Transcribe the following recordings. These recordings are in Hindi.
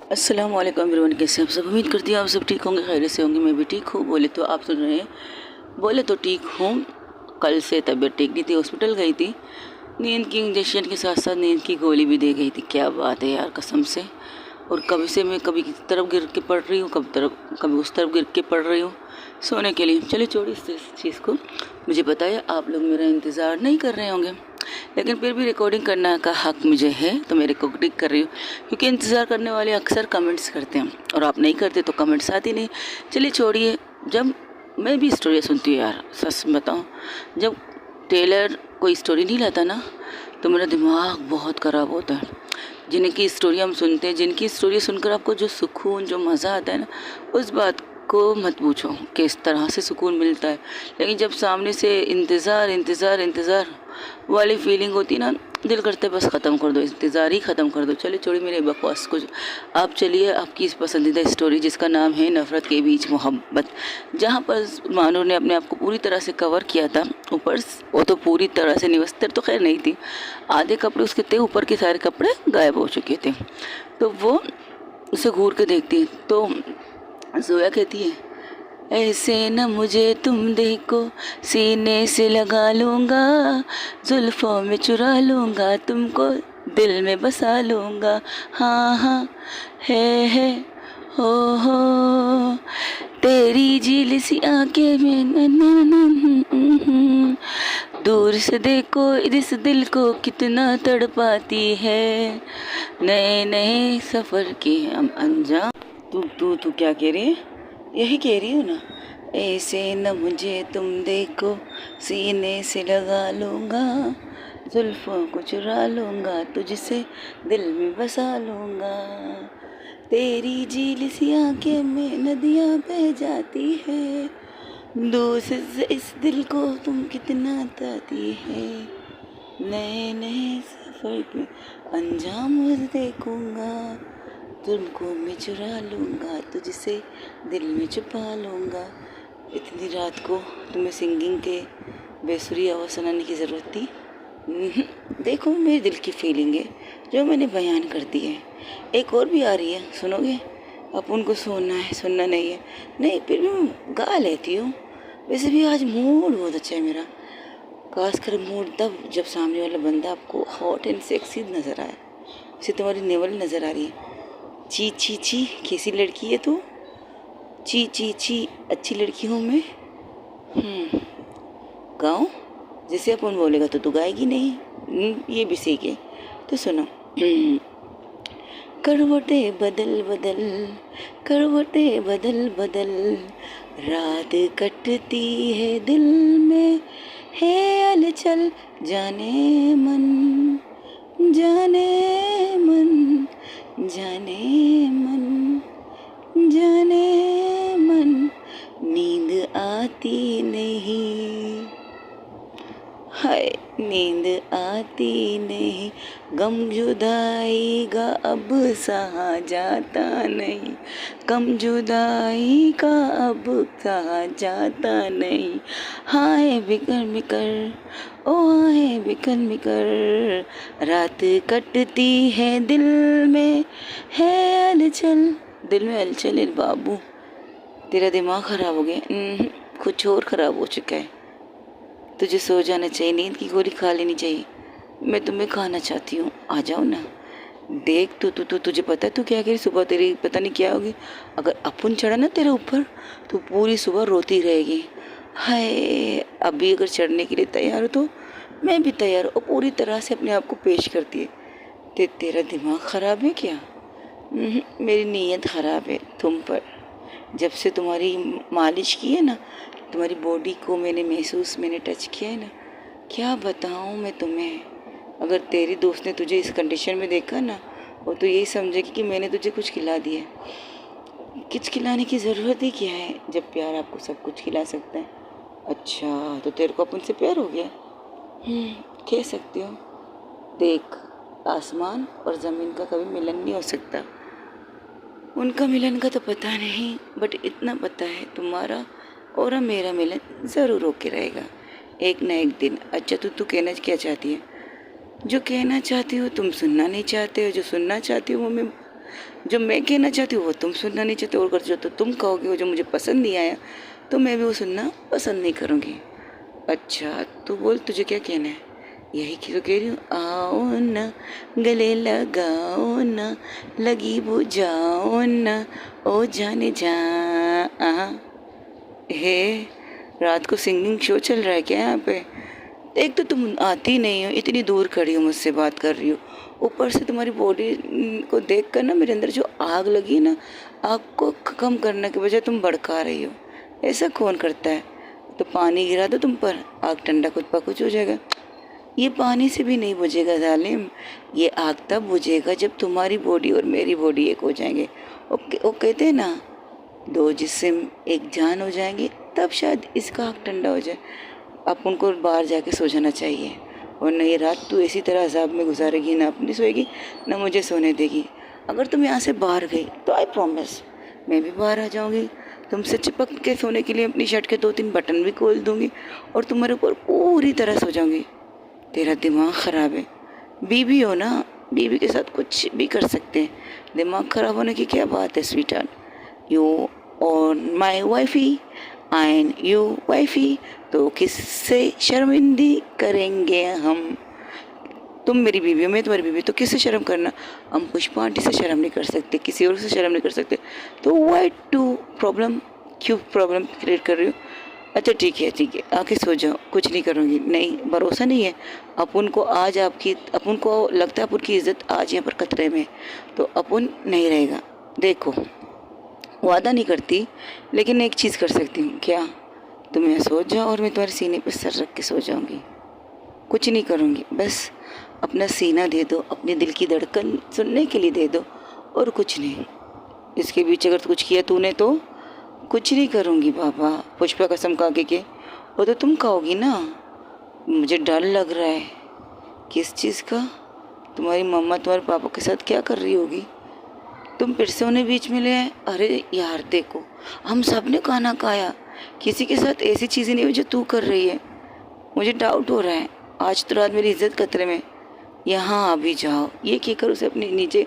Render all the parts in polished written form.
अस्सलाम वालेकुम एवरीवन, कैसे आप सब? उम्मीद करती हूँ आप सब ठीक होंगे, खैरियत से होंगे। मैं भी ठीक हूँ। बोले तो आप सुन रहे हैं, बोले तो ठीक हूँ। कल से तबीयत ठीक नहीं थी, हॉस्पिटल गई थी। नींद की इंजेक्शन के साथ साथ नींद की गोली भी दे गई थी। क्या बात है यार, कसम से। और कभी से मैं कभी किसी तरफ गिर के पड़ रही हूँ, कभी उस तरफ गिर के पड़ रही हूँ सोने के लिए। चलिए छोड़िए इस चीज़ को। मुझे पता है आप लोग मेरा इंतज़ार नहीं कर रहे होंगे, लेकिन फिर भी रिकॉर्डिंग करने का हक मुझे है, तो मैं रिकॉर्डिंग कर रही हूँ। क्योंकि इंतज़ार करने वाले अक्सर कमेंट्स करते हैं, और आप नहीं करते तो कमेंट्स आती नहीं। चलिए छोड़िए। जब मैं भी स्टोरी सुनती हूँ यार, सच बताऊँ, जब टेलर कोई स्टोरी नहीं लाता ना, तो मेरा दिमाग बहुत ख़राब होता है। जिनकी स्टोरी हम सुनते हैं, जिनकी स्टोरी सुनकर आपको जो सुकून, जो मज़ा आता है ना, उस बात को मत पूछो कि इस तरह से सुकून मिलता है। लेकिन जब सामने से इंतज़ार इंतज़ार इंतज़ार वाली फीलिंग होती है ना, दिल करता है बस ख़त्म कर दो, इंतज़ार ही ख़त्म कर दो। चलिए छोड़िए मेरे बकवास को। आप चलिए आपकी इस पसंदीदा स्टोरी, जिसका नाम है नफ़रत के बीच मोहब्बत, जहाँ पर मानूर ने अपने आप को पूरी तरह से कवर किया था। ऊपर वो तो पूरी तरह से निवस्तर तो खैर नहीं थी, आधे कपड़े उसके थे, ऊपर के सारे कपड़े गायब हो चुके थे। तो वो उसे घूर के देखती है, तो जोया कहती है, ऐसे न मुझे तुम देखो, सीने से लगा लूँगा, जुल्फ़ों में चुरा लूँगा, तुमको दिल में बसा लूँगा। हाँ हाँ, है हो, तेरी झील सी आंखें में दूर से देखो इस दिल को कितना तड़पाती है, नए नए सफ़र के हम अंजाम। तू क्या कह रही है? यही कह रही हो ना, ऐसे न मुझे तुम देखो, सीने से लगा लूँगा, जुल्फ़ों को चुरा लूँगा, तुझसे दिल में बसा लूँगा, तेरी झील सी आंखें में नदियाँ बह जाती है, दूर से इस दिल को तुम कितना ताती है, नए नए सफ़र के अंजाम देखूँगा, तुमको मैं चुरा लूँगा, तुझसे दिल में छुपा लूँगा। इतनी रात को तुम्हें सिंगिंग के बेसुरी आवाज़ सुनाने की ज़रूरत थी? देखो मेरे दिल की फीलिंग है जो मैंने बयान कर दी है। एक और भी आ रही है, सुनोगे? अब उनको सुनना है, सुनना नहीं है? नहीं, फिर भी मैं गा लेती हूँ। वैसे भी आज मूड बहुत अच्छा है मेरा। खासकर मूड तब जब सामने वाला बंदा आपको हॉट एंड सेक्सी नज़र आए। उसे तुम्हारी नेवल नज़र आ रही है। ची ची ची, कैसी लड़की है तू? ची ची ची, अच्छी लड़की हूँ मैं। गाऊँ? जैसे अपन बोलेगा तो तू गाएगी नहीं। ये भी सीख है, तो सुनो। करवटें बदल बदल, करवटें बदल बदल, रात कटती है दिल में, है हलचल, जाने मन, जाने मन, जाने मन, जाने मन, नींद आती नहीं, हाय नींद आती नहीं, गम जुदाई का अब सहा जाता नहीं, गम जुदाई का अब सहा जाता नहीं, हाय बिकर बिकर, ओ हाय बिकर बिकर, रात कटती है दिल में, है हलचल। दिल में हलचल है बाबू। तेरा दिमाग ख़राब हो गया? कुछ और ख़राब हो चुका है। तुझे सो जाना चाहिए, नींद की गोली खा लेनी चाहिए। मैं तुम्हें खाना चाहती हूँ, आ जाओ ना। देख तुझे पता है तू क्या करी? सुबह तेरी पता नहीं क्या होगी। अगर अपुन चढ़ा ना तेरे ऊपर, तो पूरी सुबह रोती रहेगी। हाय, अभी अगर चढ़ने के लिए तैयार हो तो मैं भी तैयार हूँ, और पूरी तरह से अपने आप को पेश करती है। तेरा दिमाग ख़राब है क्या? मेरी नीयत ख़राब है तुम पर। जब से तुम्हारी मालिश की है ना, तुम्हारी बॉडी को मैंने टच किया है ना, क्या बताऊँ मैं तुम्हें। अगर तेरी दोस्त ने तुझे इस कंडीशन में देखा ना, वो तो यही समझेगी कि मैंने तुझे कुछ खिला दिया। कुछ खिलाने की ज़रूरत ही क्या है, जब प्यार आपको सब कुछ खिला सकता है। अच्छा, तो तेरे को अपन से प्यार हो गया? कह सकते हो। देख, आसमान और ज़मीन का कभी मिलन नहीं हो सकता। उनका मिलन का तो पता नहीं, बट इतना पता है तुम्हारा और मेरा मिलन ज़रूर होके रहेगा एक ना एक दिन। अच्छा, तू कहना क्या चाहती है? जो कहना चाहती हो तुम सुनना नहीं चाहते हो, जो सुनना चाहती हो वो मैं जो मैं कहना चाहती हूँ वो तुम सुनना नहीं चाहते, और जो तो तुम कहोगे वो जो मुझे पसंद नहीं आया तो मैं भी वो सुनना पसंद नहीं करूँगी। अच्छा तो बोल तुझे क्या कहना है? यही तो कह रही हूँ, आओ ना गले लगाओ ना, लगी बुझाओ ना, ओ जाने जा। हे, रात को सिंगिंग शो चल रहा है क्या यहाँ पे? एक तो तुम आती नहीं हो, इतनी दूर खड़ी हो मुझसे बात कर रही हो, ऊपर से तुम्हारी बॉडी को देख कर ना मेरे अंदर जो आग लगी ना, आग को कम करने के बजाय तुम भड़का रही हो। ऐसा कौन करता है? तो पानी गिरा दो तुम पर, आग ठंडा खुद प कुछ हो जाएगा। ये पानी से भी नहीं बुझेगा जालिम, ये आग तब बुझेगा जब तुम्हारी बॉडी और मेरी बॉडी एक हो जाएंगे। वो कहते हैं ना, दो जिस्म एक जान हो जाएंगे, तब शायद इसका आग ठंडा हो जाए। अब उनको बाहर जाके सो जाना चाहिए, वरना ये रात तू इसी तरह अजाब में गुजारेगी, ना अपनी सोएगी ना मुझे सोने देगी। अगर तुम यहाँ से बाहर गई तो आई प्रॉमिस मैं भी बाहर आ जाऊँगी, तुमसे चिपक के सोने के लिए अपनी शर्ट के 2-3 बटन भी खोल दूँगी और तुम्हारे ऊपर पूरी तरह सो जाऊँगी। तेरा दिमाग ख़राब है, बीवी हो ना, बीवी के साथ कुछ भी कर सकते हैं, दिमाग ख़राब होने की क्या बात है स्वीटहार्ट। यू और माई वाइफी एंड यू वाइफी, तो किससे शर्मिंदी करेंगे हम? तुम मेरी बीवी हो, मैं तुम्हारी बीवी, तो किससे शर्म करना? हम पुष्पा आंटी से शर्म नहीं कर सकते, किसी और से शर्म नहीं कर सकते, तो वाई टू प्रॉब्लम, क्यों प्रॉब्लम क्रिएट कर रही हो? अच्छा ठीक है आके सो जाओ, कुछ नहीं करूँगी। नहीं, भरोसा नहीं है अपन को, आज आपकी अपन को लगता है अपन की इज़्ज़त आज यहाँ पर खतरे में, तो अपन नहीं रहेगा। देखो वादा नहीं करती, लेकिन एक चीज़ कर सकती हूँ। क्या? तुम यहाँ सो जाओ और मैं तुम्हारे सीने पर सर रख के सो जाऊँगी, कुछ नहीं करूँगी, बस अपना सीना दे दो, अपने दिल की धड़कन सुनने के लिए दे दो, और कुछ नहीं। इसके बीच अगर कुछ किया तूने तो कुछ नहीं करूँगी बाबा, पुष्पा कसम खा के। वो तो तुम खाओगी ना, मुझे डर लग रहा है। किस चीज़ का? तुम्हारी मम्मा तुम्हारे पापा के साथ क्या कर रही होगी? तुम फिर से उन्हें बीच में ले आए। अरे यार देखो, हम सब ने खाना खाया, किसी के साथ ऐसी चीज़ें नहीं हुई जो तू कर रही है। मुझे डाउट हो रहा है, आज तो रात मेरी इज्जत खतरे में। यहाँ अभी जाओ, ये कहकर उसे अपने नीचे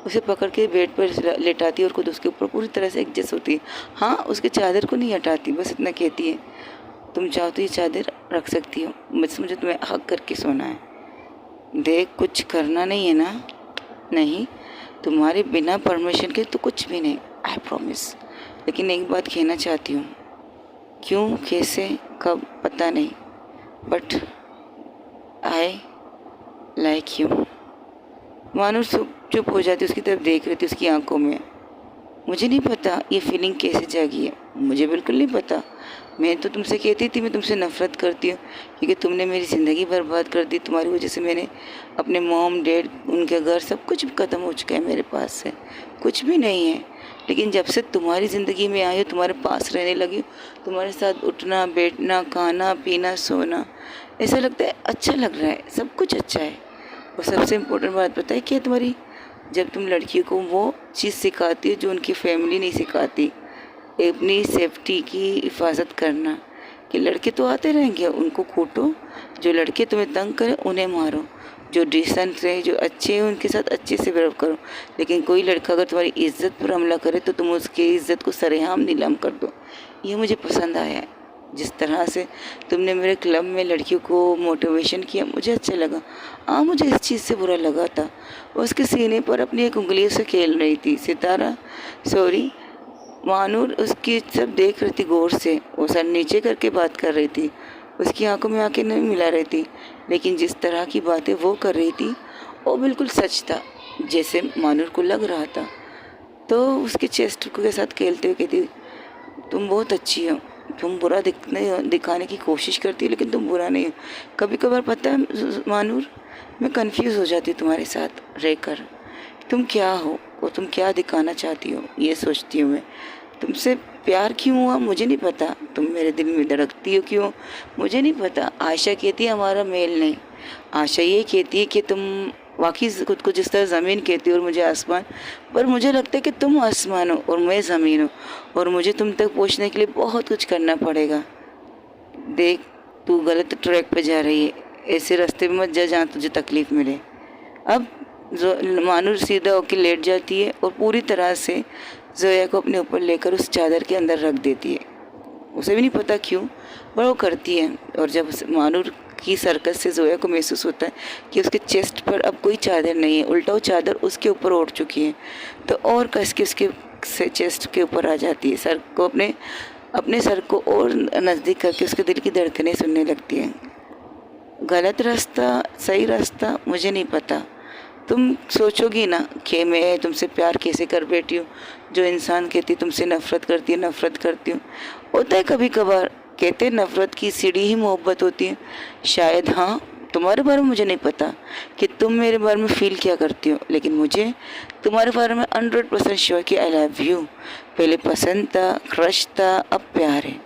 उसे पकड़ के बेड पर लेटाती है और खुद उसके ऊपर पूरी तरह से एडजस्ट होती है। हाँ, उसके चादर को नहीं हटाती, बस इतना कहती है, तुम चाहो तो ये चादर रख सकती हो, मुझे तुम्हें हक करके सोना है। देख, कुछ करना नहीं है ना? नहीं, तुम्हारे बिना परमिशन के तो कुछ भी नहीं, आई प्रॉमिस। लेकिन एक बात कहना चाहती हूँ, क्यों, कैसे, कब, पता नहीं, बट आई लाइक यू। मानो चुप हो जाती, उसकी तरफ देख रही थी, उसकी आंखों में। मुझे नहीं पता ये फीलिंग कैसे जागी है, मुझे बिल्कुल नहीं पता। मैं तो तुमसे कहती थी मैं तुमसे नफ़रत करती हूँ, क्योंकि तुमने मेरी ज़िंदगी बर्बाद कर दी। तुम्हारी वजह से मैंने अपने मॉम डैड, उनके घर, सब कुछ ख़त्म हो चुका है, मेरे पास से कुछ भी नहीं है। लेकिन जब से तुम्हारी ज़िंदगी में आई हो, तुम्हारे पास रहने लगी, तुम्हारे साथ उठना बैठना, खाना पीना, सोना, ऐसा लगता है अच्छा लग रहा है, सब कुछ अच्छा है। और सबसे इम्पोर्टेंट बात पता है क्या तुम्हारी? जब तुम लड़कियों को वो चीज़ सिखाती हो जो उनकी फैमिली नहीं सिखाती, अपनी सेफ्टी की हिफाजत करना, कि लड़के तो आते रहेंगे, उनको कूटो, जो लड़के तुम्हें तंग करें उन्हें मारो, जो डिसेंट रहे, जो अच्छे हैं उनके साथ अच्छे से व्यवहार करो। लेकिन कोई लड़का अगर तुम्हारी इज्जत पर हमला करे तो तुम उसकी इज्जत को सरेआम नीलाम कर दो। ये मुझे पसंद आया है, जिस तरह से तुमने मेरे क्लब में लड़कियों को मोटिवेशन किया, मुझे अच्छा लगा। हाँ, मुझे इस चीज़ से बुरा लगा था, उसके सीने पर अपनी एक उंगली से खेल रही थी सितारा, सॉरी मानूर, उसकी सब देख रही थी गौर से, वो सर नीचे करके बात कर रही थी, उसकी आंखों में आंखें नहीं मिला रही थी। लेकिन जिस तरह की बातें वो कर रही थी वो बिल्कुल सच था, जैसे मानूर को लग रहा था। तो उसके चेस्ट के साथ खेलते हुए कहती, तुम बहुत अच्छी हो, तुम बुरा दिखाने की कोशिश करती हो, लेकिन तुम बुरा नहीं हो। कभी कभार पता है मानूर, मैं कंफ्यूज हो जाती तुम्हारे साथ रहकर, तुम क्या हो और तुम क्या दिखाना चाहती हो, ये सोचती हूँ मैं। तुमसे प्यार क्यों हुआ मुझे नहीं पता, तुम मेरे दिल में धड़कती हो क्यों मुझे नहीं पता। आशा कहती है हमारा मेल नहीं, आशा ये कहती है कि तुम वाकई खुद को जिस तरह ज़मीन कहती हो और मुझे आसमान, पर मुझे लगता है कि तुम आसमान हो और मैं ज़मीन हूँ, और मुझे तुम तक पहुँचने के लिए बहुत कुछ करना पड़ेगा। देख, तू गलत ट्रैक पे जा रही है, ऐसे रास्ते में मत जा जहाँ तुझे तकलीफ़ मिले। अब जो मानूर सीधा होकर लेट जाती है और पूरी तरह से जोया को अपने ऊपर लेकर उस चादर के अंदर रख देती है। उसे भी नहीं पता क्यों, पर वो करती है। और जब मानूर की सरकत से जोया को महसूस होता है कि उसके चेस्ट पर अब कोई चादर नहीं है, उल्टा वो चादर उसके ऊपर ओढ़ चुकी है, तो और कस के उसके चेस्ट के ऊपर आ जाती है। सर को अपने सर को और नज़दीक करके उसके दिल की धड़कनें सुनने लगती हैं। गलत रास्ता सही रास्ता मुझे नहीं पता, तुम सोचोगी ना कि मैं तुमसे प्यार कैसे कर बैठी हूँ। जो इंसान कहती तुमसे नफ़रत करती है, नफ़रत करती हूँ, होता है कभी कभार। कहते नफ़रत की सीढ़ी ही मोहब्बत होती है। शायद हाँ, तुम्हारे बारे में मुझे नहीं पता कि तुम मेरे बारे में फ़ील क्या करती हो, लेकिन मुझे तुम्हारे बारे में 100% श्योर कि आई लव यू। पहले पसंद था, क्रश था, अब प्यार है।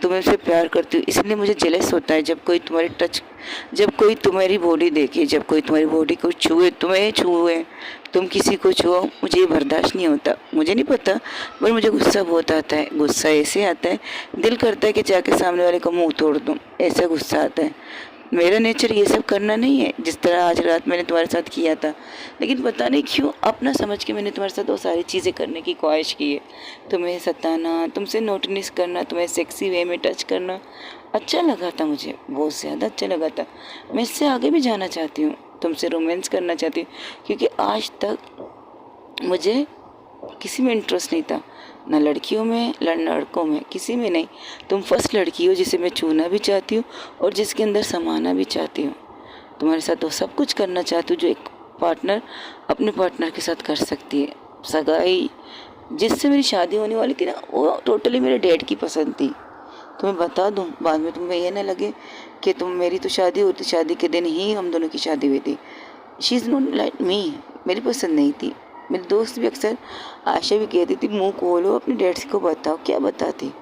तुम्हें से प्यार करती हूँ, इसलिए मुझे जेलस होता है जब कोई तुम्हारी बॉडी देखे, जब कोई तुम्हारी बॉडी को छुए, तुम्हें छुए, तुम किसी को छुओ, मुझे ये बर्दाश्त नहीं होता। मुझे नहीं पता, पर मुझे गुस्सा बहुत आता है। गुस्सा ऐसे आता है, दिल करता है कि जाके सामने वाले का मुंह तोड़ दूँ, ऐसा गुस्सा आता है। मेरा नेचर ये सब करना नहीं है, जिस तरह आज रात मैंने तुम्हारे साथ किया था। लेकिन पता नहीं क्यों अपना समझ के मैंने तुम्हारे साथ वो सारी चीज़ें करने की ख्वाहिश की है। तुम्हें सताना, तुमसे नोटिस करना, तुम्हें सेक्सी वे में टच करना अच्छा लगा था, मुझे बहुत ज़्यादा अच्छा लगा था। मैं इससे आगे भी जाना चाहती हूँ, तुमसे रोमांस करना चाहती हूँ, क्योंकि आज तक मुझे किसी में इंटरेस्ट नहीं था, ना लड़कियों में ना लड़कों में, किसी में नहीं। तुम फर्स्ट लड़की हो जिसे मैं छूना भी चाहती हूँ और जिसके अंदर समाना भी चाहती हूँ। तुम्हारे साथ वो सब कुछ करना चाहती हूँ जो एक पार्टनर अपने पार्टनर के साथ कर सकती है। सगाई जिससे मेरी शादी होने वाली थी ना, वो टोटली मेरे डैड की पसंद थी। तुम्हें बता दूँ, बाद में तुम्हें ये ना लगे कि मेरी तो शादी होती, शादी के दिन ही हम दोनों की शादी हुई थी। She is not like me, मेरी पसंद नहीं थी। मेरे दोस्त भी अक्सर, आशा भी कहती थी मुंह खोलो अपने डैड को बताओ। क्या बताती,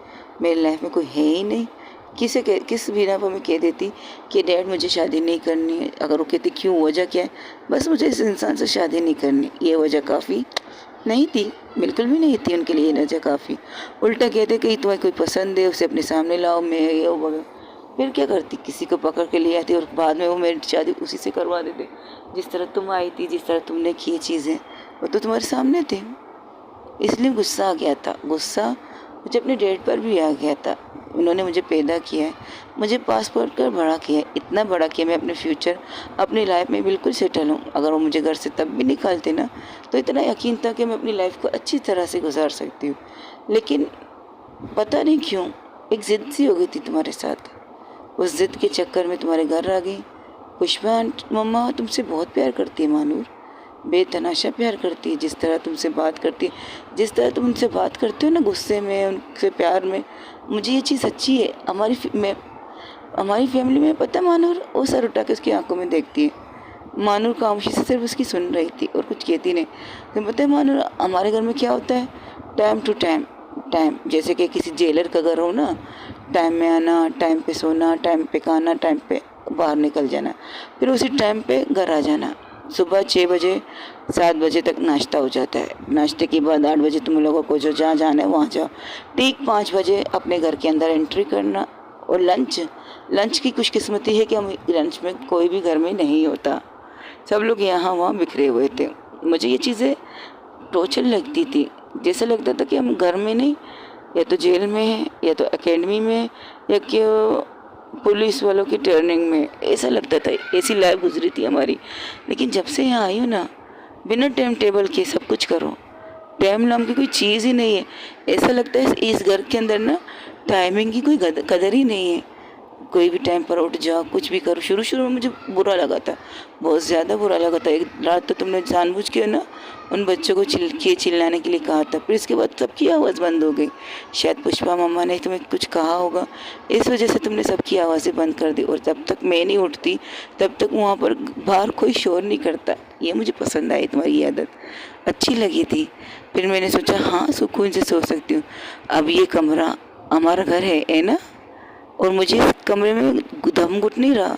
मेरी लाइफ में कोई है ही नहीं। किस बिना पर मैं कह देती कि डैड मुझे शादी नहीं करनी है। अगर वो कहती क्यों, वजह क्या है, बस मुझे इस इंसान से शादी नहीं करनी, ये वजह काफ़ी नहीं थी, बिल्कुल भी नहीं थी उनके लिए वजह काफ़ी। उल्टा कहते कि तुम्हें कोई पसंद है उसे अपने सामने लाओ, मैं ये वो। फिर क्या करती, किसी को पकड़ के ले आती और बाद में वो मेरी शादी उसी से करवा देते। जिस तरह तुम आई थी, जिस तरह तुमने की चीज़ें, वो तो तुम्हारे सामने थे। इसलिए गुस्सा आ गया था। गुस्सा मुझे अपने डैड पर भी आ गया था। उन्होंने मुझे पैदा किया है, मुझे पासपोर्ट कर बड़ा किया है, इतना बड़ा किया मैं अपने फ्यूचर, अपनी लाइफ में बिल्कुल सेटल हूँ। अगर वो मुझे घर से तब भी निकालते ना, तो इतना यकीन था कि मैं अपनी लाइफ को अच्छी तरह से गुजार सकती हूँ। लेकिन पता नहीं क्यों एक ज़िद सी हो गई थी तुम्हारे साथ। उस ज़िद के चक्कर में तुम्हारे घर आ गई। पुष्पा मम्मा तुमसे बहुत प्यार करती है मानूर, बेतनाशा प्यार करती है। जिस तरह तुमसे बात करती है, जिस तरह तुम उनसे बात करते हो ना, गुस्से में, उनसे प्यार में, मुझे ये चीज़ अच्छी है। हमारी फैमिली में पता मानूर वो सर उठा के उसकी आंखों में देखती है। मानूर खामोशी से सिर्फ उसकी सुन रही थी और कुछ कहती नहीं। तुम्हें पता है मानूर, हमारे घर में क्या होता है, टाइम टू टाइम, जैसे कि किसी जेलर का घर हो ना, टाइम में आना, टाइम पे सोना, टाइम पे खाना, टाइम पे बाहर निकल जाना, फिर उसी टाइम पे घर आ जाना। सुबह 6 बजे 7 बजे तक नाश्ता हो जाता है। नाश्ते के बाद 8 बजे तुम लोगों को जो जहाँ जाना है वहाँ जाओ। ठीक 5 बजे अपने घर के अंदर एंट्री करना। और लंच की खुशकिस्मती है कि हम लंच में कोई भी घर में नहीं होता, सब लोग यहाँ वहाँ बिखरे हुए थे। मुझे ये चीज़ें टॉर्चर लगती थी, जैसे लगता था कि हम घर में नहीं, या तो जेल में है, या तो एकेडमी में, या कि पुलिस वालों की ट्रेनिंग में, ऐसा लगता था। ऐसी लाइफ गुजरी थी हमारी। लेकिन जब से यहाँ आई हूँ ना, बिना टाइम टेबल के सब कुछ करो। टाइम नाम की कोई चीज़ ही नहीं है। ऐसा लगता है इस घर के अंदर ना टाइमिंग की कोई कदर ही नहीं है। कोई भी टाइम पर उठ जाओ, कुछ भी करो। शुरू में मुझे बुरा लगा था, बहुत ज़्यादा बुरा लगा था। एक रात तो तुमने जानबूझ के ना उन बच्चों को चिल्लाने के लिए कहा था, फिर इसके बाद सबकी आवाज़ बंद हो गई। शायद पुष्पा मम्मा ने तुम्हें कुछ कहा होगा, इस वजह से तुमने सबकी आवाज़ें बंद कर दी। और जब तक मैं नहीं उठती तब तक वहाँ पर बाहर कोई शोर नहीं करता। ये मुझे पसंद आई, तुम्हारी आदत अच्छी लगी थी। फिर मैंने सोचा हाँ, सुकून से सो सकती हूँ। अब ये कमरा हमारा घर है ना, और मुझे इस कमरे में दम घुट नहीं रहा,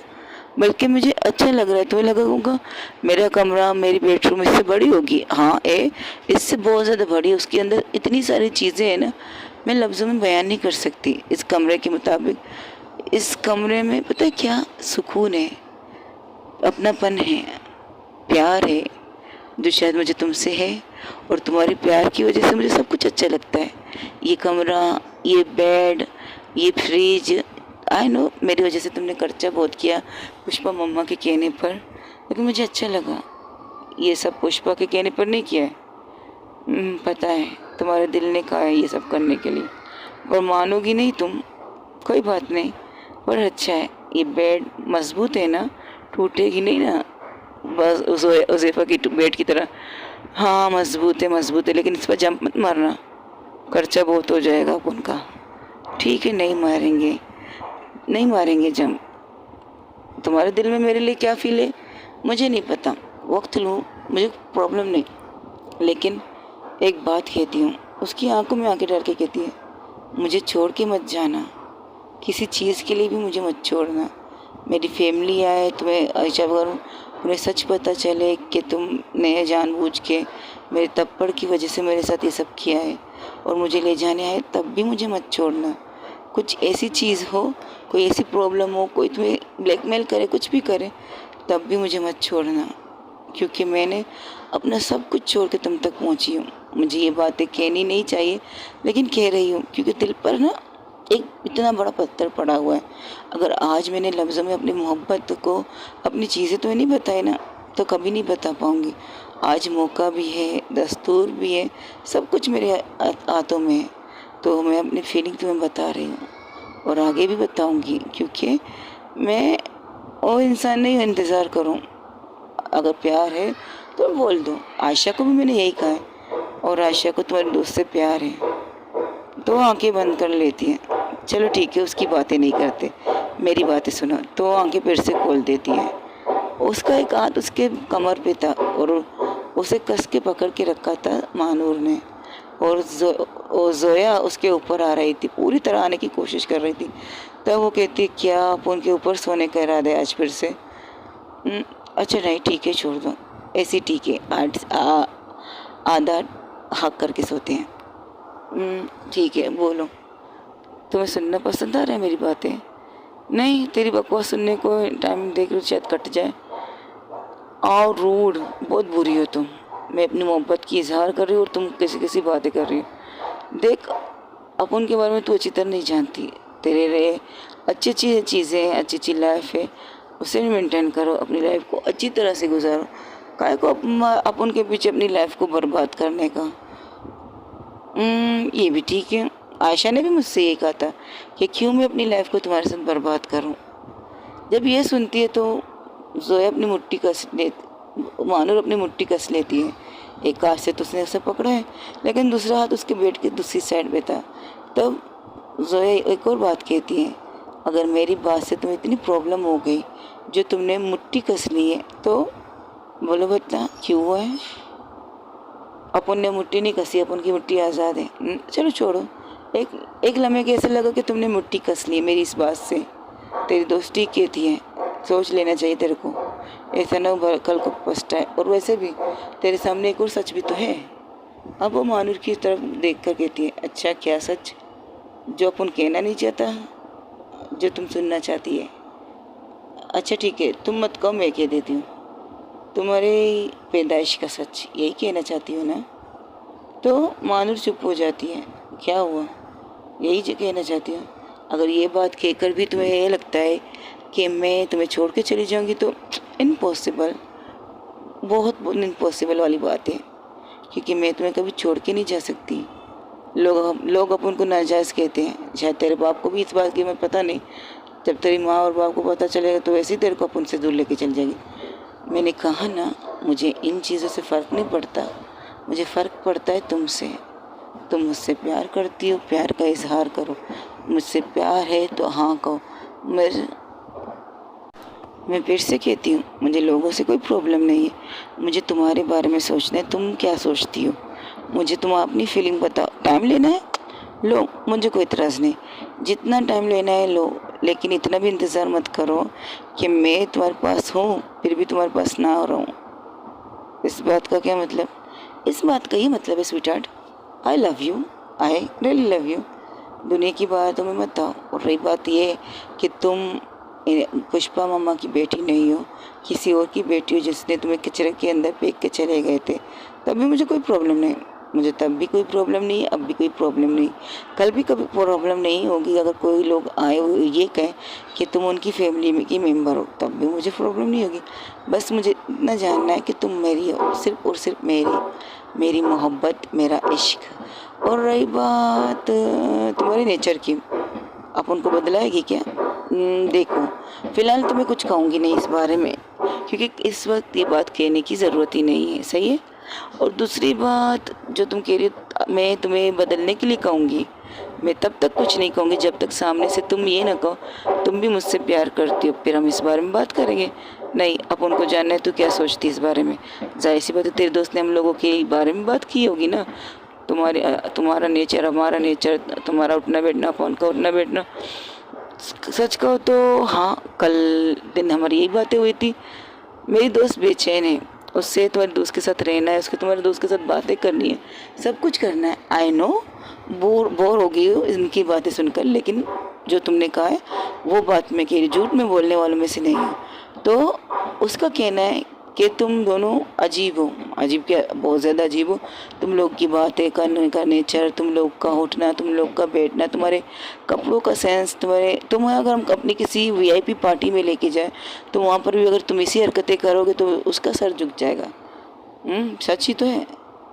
बल्कि मुझे अच्छा लग रहा है। तुम्हें लगा होगा मेरा कमरा, मेरी बेडरूम इससे बड़ी होगी। हाँ, इससे बहुत ज़्यादा बड़ी। उसके अंदर इतनी सारी चीज़ें हैं ना, मैं लफ्ज़ों में बयान नहीं कर सकती। इस कमरे के मुताबिक इस कमरे में पता है क्या सुकून है, अपनापन है, प्यार है, जो शायद मुझे तुमसे है, और तुम्हारे प्यार की वजह से मुझे सब कुछ अच्छा लगता है। ये कमरा, ये बेड, ये फ्रिज, आई नो मेरी वजह से तुमने खर्चा बहुत किया पुष्पा मम्मा के कहने पर, लेकिन मुझे अच्छा लगा। ये सब पुष्पा के कहने पर नहीं किया है। पता है तुम्हारे दिल ने कहा है ये सब करने के लिए, पर मानोगी नहीं तुम। कोई बात नहीं, पर अच्छा है। ये बेड मजबूत है ना, टूटेगी नहीं ना, बस उज़ैफ़ा की बेड की तरह। हाँ मजबूत है, लेकिन इस पर जंप मत मारना, खर्चा बहुत हो जाएगा अपन का। ठीक है, नहीं मारेंगे जंप। तुम्हारे दिल में मेरे लिए क्या फील है मुझे नहीं पता, वक्त लो, मुझे प्रॉब्लम नहीं। लेकिन एक बात कहती हूँ, उसकी आंखों में आंखें डाल के कहती है, मुझे छोड़ के मत जाना, किसी चीज़ के लिए भी मुझे मत छोड़ना। मेरी फैमिली आए, तुम्हें ऐसा करूँ, उन्हें सच पता चले कि तुमने जानबूझ के मेरे तप्पड़ की वजह से मेरे साथ ये सब किया है और मुझे ले जाने आए, तब भी मुझे मत छोड़ना। कुछ ऐसी चीज़ हो, कोई ऐसी प्रॉब्लम हो, कोई तुम्हें ब्लैकमेल करे, कुछ भी करे, तब भी मुझे मत छोड़ना, क्योंकि मैंने अपना सब कुछ छोड़ के तुम तक पहुंची हूँ। मुझे ये बातें कहनी नहीं चाहिए, लेकिन कह रही हूँ, क्योंकि दिल पर ना एक इतना बड़ा पत्थर पड़ा हुआ है। अगर आज मैंने लफ्ज़ों में अपनी मोहब्बत को, अपनी चीज़ें तो नहीं बताई ना, तो कभी नहीं बता पाऊँगी। आज मौका भी है, दस्तूर भी है, सब कुछ मेरे हाथों में है, तो मैं अपनी फीलिंग तुम्हें बता रही हूँ और आगे भी बताऊँगी, क्योंकि मैं वो इंसान नहीं हूँ इंतज़ार करूँ। अगर प्यार है तो बोल दो। आयशा को भी मैंने यही कहा है, और आयशा को तुम्हारे दोस्त से प्यार है तो आंखें बंद कर लेती हैं। चलो ठीक है, उसकी बातें नहीं करते, मेरी बातें सुनो। तो आंखें फिर से खोल देती हैं। उसका एक हाथ उसके कमर पे था और उसे कस के पकड़ के रखा था महानूर ने, और जोया उसके ऊपर आ रही थी, पूरी तरह आने की कोशिश कर रही थी। तब वो कहती, क्या आप उनके ऊपर सोने का इरादा है आज फिर से? अच्छा नहीं, ठीक है, छोड़ दो, ऐसी ठीक है, आधा हक करके सोते हैं। ठीक है, बोलो, तुम्हें सुनना पसंद आ रहा है मेरी बातें? नहीं, तेरी बकवास सुनने को टाइम देख लो, शायद कट जाए। और रूड, बहुत बुरी हो तुम। मैं अपनी मोहब्बत की इजहार कर रही हूँ और तुम कैसी बातें कर रही हो। देख, अपन के बारे में तू अच्छी तरह नहीं जानती। तेरे लिए अच्छी चीज़ें, अच्छी लाइफ है, उसे मेंटेन करो, अपनी लाइफ को अच्छी तरह से गुजारो। काहे को अपन के पीछे अपनी लाइफ को बर्बाद करने का। ये भी ठीक है। आयशा ने भी मुझसे ये कहा था कि क्यों मैं अपनी लाइफ को तुम्हारे साथ बर्बाद करूं। जब ये सुनती है तो जोया अपनी मुट्ठी कस ले, मानूर अपनी मुट्ठी कस लेती है। एक हाथ से तो उसने उसे पकड़ा है, लेकिन दूसरा हाथ उसके बेड के दूसरी साइड पे था। तब जोया एक और बात कहती है, अगर मेरी बात से तुम्हें इतनी प्रॉब्लम हो गई जो तुमने मुट्ठी कस ली है, तो बोलो बता क्यों हुआ है? अपन ने मुट्ठी नहीं कसी, अपन की मुट्ठी आज़ाद है। चलो छोड़ो। एक लम्हे के ऐसे लगा कि तुमने मुट्ठी कस ली मेरी इस बात से। तेरी दोस्ती कहती है, सोच लेना चाहिए तेरे को, ऐसा ना हो कल को पछताए। और वैसे भी तेरे सामने एक और सच भी तो है। अब वो मानूर की तरफ देख कर कहती है, अच्छा क्या सच? जो अपन कहना नहीं चाहता, जो तुम सुनना चाहती है। अच्छा ठीक है, तुम मत कहो, मैं कह देती हूँ। तुम्हारी पैदाइश का सच यही कहना चाहती हो ना? तो मानूर चुप हो जाती है। क्या हुआ? यही जो कहना चाहती हूँ। अगर ये बात कहकर भी तुम्हें ये लगता है कि मैं तुम्हें छोड़ के चली जाऊँगी, तो इम्पॉसिबल, बहुत इम्पॉसिबल वाली बात है, क्योंकि मैं तुम्हें कभी छोड़ के नहीं जा सकती। लोग अपन को नाजायज़ कहते हैं। शायद तेरे बाप को भी इस बात की मैं पता नहीं। जब तेरी माँ और बाप को पता चलेगा तो वैसे ही तेरे को अपन से दूर लेके चल जाएगी। मैंने कहा ना, मुझे इन चीज़ों से फ़र्क नहीं पड़ता, मुझे फ़र्क पड़ता है तुमसे। तुम मुझसे प्यार करती हो, प्यार का इजहार करो। मुझसे प्यार है तो हाँ कहो। मैं फिर से कहती हूँ, मुझे लोगों से कोई प्रॉब्लम नहीं है। मुझे तुम्हारे बारे में सोचना है, तुम क्या सोचती हो। मुझे तुम अपनी फीलिंग बताओ। टाइम लेना है लो, मुझे कोई इतराज़ नहीं, जितना टाइम लेना है लो, लेकिन इतना भी इंतज़ार मत करो कि मैं तुम्हारे पास हूँ फिर भी तुम्हारे पास ना हो रहा हूँ। इस बात का क्या मतलब? इस बात का ही मतलब है sweetheart, I love you, I really love you. दुनिया की बातों में मत आओ। और रही बात ये कि तुम पुष्पा मम्मा की बेटी नहीं हो, किसी और की बेटी हो जिसने तुम्हें कचरे के अंदर फेंक के चले गए थे, तब भी मुझे कोई प्रॉब्लम नहीं। मुझे तब भी कोई प्रॉब्लम नहीं, अब भी कोई प्रॉब्लम नहीं, कल भी कभी प्रॉब्लम नहीं होगी। अगर कोई लोग आए वो ये कहें कि तुम उनकी फैमिली में की मेंबर हो, तब भी मुझे प्रॉब्लम नहीं होगी। बस मुझे इतना जानना है कि तुम मेरी हो, सिर्फ और सिर्फ मेरी मोहब्बत, मेरा इश्क। और रही बात तुम्हारे नेचर की, आप उनको बदलाएगी क्या? देखो, फ़िलहाल तो मैं कुछ कहूँगी नहीं इस बारे में, क्योंकि इस वक्त ये बात कहने की ज़रूरत ही नहीं है, सही है। और दूसरी बात जो तुम कह रही हो, मैं तुम्हें बदलने के लिए कहूँगी, मैं तब तक कुछ नहीं कहूँगी जब तक सामने से तुम ये ना कहो तुम भी मुझसे प्यार करती हो, फिर हम इस बारे में बात करेंगे। नहीं, अब उनको जानना है तो क्या सोचती है इस बारे में। ज़ाहिर सी बात है, तेरे दोस्त ने हम लोगों के बारे में बात की होगी ना, तुम्हारा नेचर, हमारा नेचर, तुम्हारा उठना बैठना, फोन का उठना बैठना। सच कहो तो हाँ, कल दिन हमारी यही बातें हुई थी। मेरी दोस्त बेचैन है, उससे तुम्हारे दोस्त के साथ रहना है, उसके तुम्हारे दोस्त के साथ बातें करनी है, सब कुछ करना है। आई नो बोर हो गई हो इनकी बातें सुनकर, लेकिन जो तुमने कहा है वो बात मैं कह रही, झूठ में बोलने वालों में से नहीं हूँ। तो उसका कहना है कि तुम दोनों अजीब हो। अजीब क्या, बहुत ज़्यादा अजीब हो। तुम लोग की बातें करने का नेचर, तुम लोग का उठना, तुम लोग का बैठना, तुम्हारे कपड़ों का सेंस, तुम्हें अगर हम अपनी किसी वीआईपी पार्टी में लेके जाए तो वहाँ पर भी अगर तुम इसी हरकतें करोगे तो उसका सर झुक जाएगा। सच ही तो है,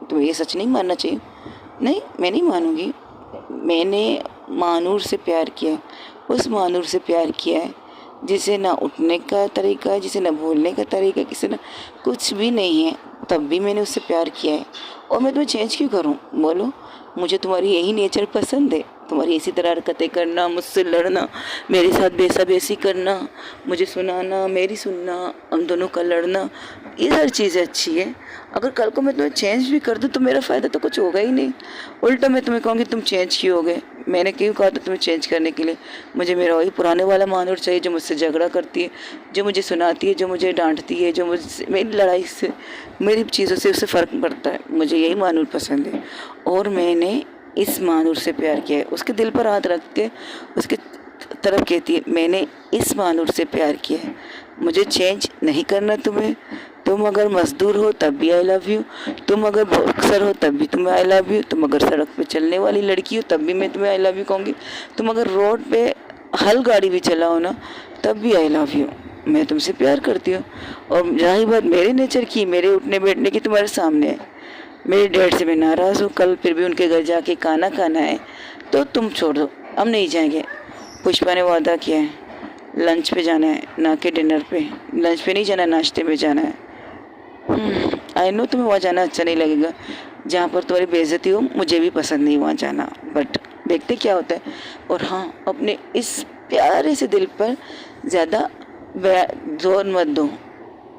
तुम्हें ये सच नहीं मानना चाहिए। नहीं, मैं नहीं मानूंगी। मैंने मानूर से प्यार किया, उस मानूर से प्यार किया है जिसे ना उठने का तरीका है, जिसे ना बोलने का तरीका, किसी ना कुछ भी नहीं है, तब भी मैंने उससे प्यार किया है। और मैं तुम्हें चेंज क्यों करूं? बोलो, मुझे तुम्हारी यही नेचर पसंद है, तुम्हारी इसी तरह हरकतें करना, मुझसे लड़ना, मेरे साथ बेसा-बेसी करना, मुझे सुनाना, मेरी सुनना, हम दोनों का लड़ना, ये हर चीज़ें अच्छी है। अगर कल को मैं तुम्हें चेंज भी कर दूँ तो मेरा फ़ायदा तो कुछ होगा ही नहीं। उल्टा मैं तुम्हें कहूँगी तुम चेंज क्यों हो गए। मैंने क्यों कहा था तुम्हें चेंज करने के लिए? मुझे मेरा वही पुराने वाला मानूर चाहिए जो मुझसे झगड़ा करती है, जो मुझे सुनाती है, जो मुझे डांटती है, जो मुझसे मेरी लड़ाई से, मेरी चीज़ों से उससे फ़र्क पड़ता है। मुझे यही मानूर पसंद है और मैंने इस मानूर से प्यार किया है। उसके दिल पर हाथ रख के उसके तरफ कहती है, मैंने इस मानूर से प्यार किया है, मुझे चेंज नहीं करना तुम्हें। तुम अगर मजदूर हो तब भी आई लव यू, तुम अगर बॉक्सर हो तब भी तुम्हें आई लव यू, तुम अगर सड़क पे चलने वाली लड़की हो तब भी मैं तुम्हें आई लव यू कहूँगी, तुम अगर रोड पे हल गाड़ी भी चलाओ ना तब भी आई लव यू। मैं तुमसे प्यार करती हूँ। और रही बात मेरे नेचर की, मेरे उठने बैठने की, तुम्हारे सामने है। मेरे डैड से मैं नाराज़ हूँ, कल फिर भी उनके घर जाके खाना खाना है तो तुम छोड़ दो, हम नहीं जाएंगे। पुष्पा ने वादा किया है, लंच पे जाना है ना कि डिनर पे। लंच पे नहीं जाना, नाश्ते पे जाना है। आई नो तुम्हें वहाँ जाना अच्छा नहीं लगेगा, जहाँ पर तुम्हारी बेइज्जती हो, मुझे भी पसंद नहीं वहाँ जाना, बट देखते क्या होता है। और हाँ, अपने इस प्यारे से दिल पर ज़्यादा जोर मत दो,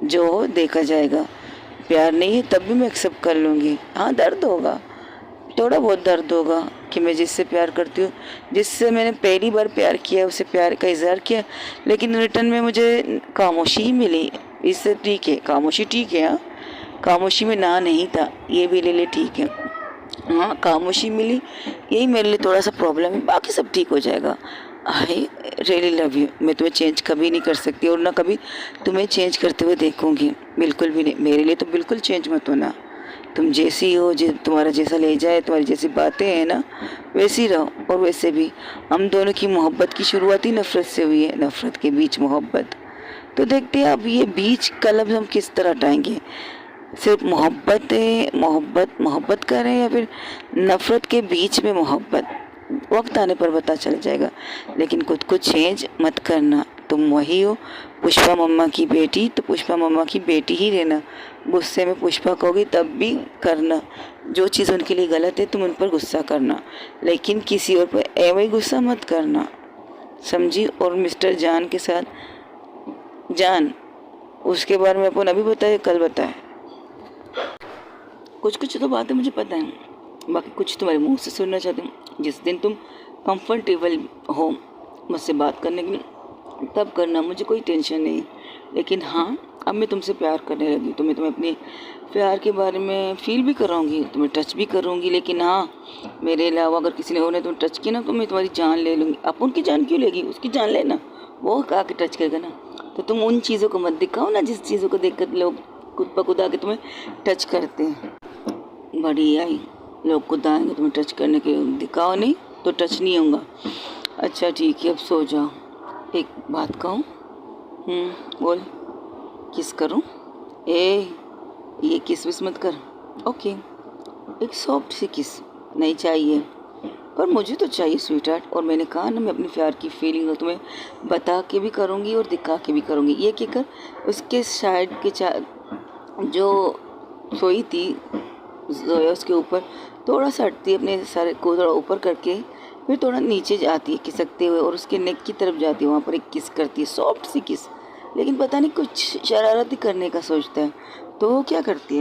जो हो देखा जाएगा। प्यार नहीं है तब भी मैं एक्सेप्ट कर लूँगी। हाँ, दर्द होगा, थोड़ा बहुत दर्द होगा कि मैं जिससे प्यार करती हूँ, जिससे मैंने पहली बार प्यार किया, उसे प्यार का इजहार किया, लेकिन रिटर्न में मुझे खामोशी ही मिली। इससे ठीक है, खामोशी ठीक है। हाँ, खामोशी में ना नहीं था, ये भी ले ले, ठीक है। हाँ, खामोशी मिली, यही मेरे लिए थोड़ा सा प्रॉब्लम है, बाकी सब ठीक हो जाएगा। I really love you. मैं तुम्हें चेंज कभी नहीं कर सकती और ना कभी तुम्हें चेंज करते हुए देखूंगी, बिल्कुल भी नहीं। मेरे लिए तो बिल्कुल चेंज मत होना, तुम जैसी हो, तुम्हारा जैसा ले जाए, तुम्हारी जैसी बातें हैं ना वैसी रहो। और वैसे भी हम दोनों की मोहब्बत की शुरुआत ही नफ़रत से हुई है, नफ़रत के बीच मोहब्बत। तो देखते हैं अब ये बीच का लफ्ज़ हम किस तरह हटाएंगे। सिर्फ मोहब्बत है, मोहब्बत करें या फिर नफ़रत के बीच में मोहब्बत, वक्त आने पर पता चल जाएगा। लेकिन खुद को चेंज मत करना, तुम वही हो, पुष्पा मम्मा की बेटी तो पुष्पा मम्मा की बेटी ही रहना। गुस्से में पुष्पा कहोगी तब भी करना, जो चीज़ उनके लिए गलत है तुम उन पर गुस्सा करना, लेकिन किसी और पर एवं ही गुस्सा मत करना, समझी। और मिस्टर जान के साथ, जान उसके बारे में अपन अभी बताए कल बताए, कुछ तो बातें मुझे पता है, बाकी कुछ तुम्हारे मुंह से सुनना चाहती हूँ। जिस दिन तुम कंफर्टेबल हो मुझसे बात करने के लिए तब करना, मुझे कोई टेंशन नहीं। लेकिन हाँ, अब मैं तुमसे प्यार करने लगी तो मैं तुम्हें अपने प्यार के बारे में फील भी कराऊंगी, तुम्हें टच भी करूँगी। लेकिन हाँ, मेरे अलावा अगर किसी ने और ने तुम्हें टच किया ना तो मैं तुम्हारी जान ले लूँगी। अब उनकी जान क्यों लेगी, उसकी जान लेना, वो आके टच करेगा ना। तो तुम उन चीज़ों को मत दिखाओ ना जिस चीज़ों को देखकर लोग खुद ब खुद आके तुम्हें टच करते हैं। बड़ी आई, लोग खुद आएंगे तुम्हें टच करने के, दिखाओ नहीं तो टच नहीं होगा। अच्छा ठीक है, अब सो जाओ। एक बात कहूँ? बोल। किस करूँ? ये किस विस मत कर। ओके, एक सॉफ्ट सी किस नहीं चाहिए, पर मुझे तो चाहिए स्वीट हार्ट। और मैंने कहा ना, मैं अपनी प्यार की फीलिंग तुम्हें बता के भी करूँगी और दिखा के भी करूँगी। ये कहकर उसके साइड के जो सोई थी जोया, उसके ऊपर थोड़ा सा हटती है, अपने सारे को थोड़ा ऊपर करके फिर थोड़ा नीचे जाती है खिसकते हुए और उसके नेक की तरफ जाती है, वहाँ पर एक किस करती है, सॉफ्ट सी किस। लेकिन पता नहीं कुछ शरारत ही करने का सोचता है। तो वो क्या करती